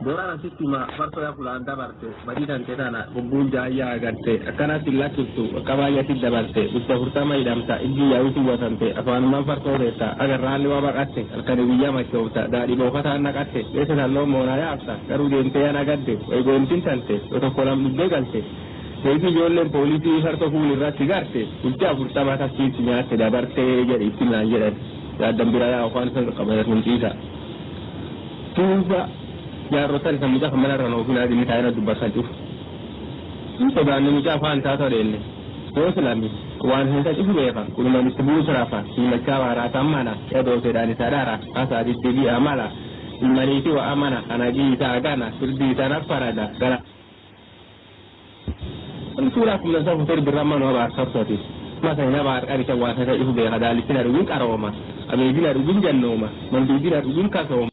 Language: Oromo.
Dora sittima farto ya fulanda barte badina tedana bumbunja ya garte akana tilakitu kabaya tidda barte usta hurtama idamta iddi ya uti watante afan man farto deta agar rali wa baqatte alkani wiya ma chowta dadi bo fata nakatte esa dallo mona ya afta garu de ente yana gadde e go intintante to kolam dubbe galte segi jolle polisi farto fuli ratti garte usta hurtama ta siti nyaate da barte jeri tinna jere ya dambira ya afan san kabaya mun tita tuba ya rotan kan mujafa mana rano kuna da mutane da dubbar sajuf in to da ne mujafa an ta tare ne ko islami wani ta ifu bai fa kuma mu tubu sarafa shi na kawara ta mana ya do sai da ni sadara asa di tibi amala imani ti wa amana anaji ta gana sirdi ta na farada gara an tura kuma sa fitar birraman wa ba sarfati masa ina ba har ta wata ta ifu bai hadali tana rubin karawma abai gina rubin jannoma man dubina rubin kasawa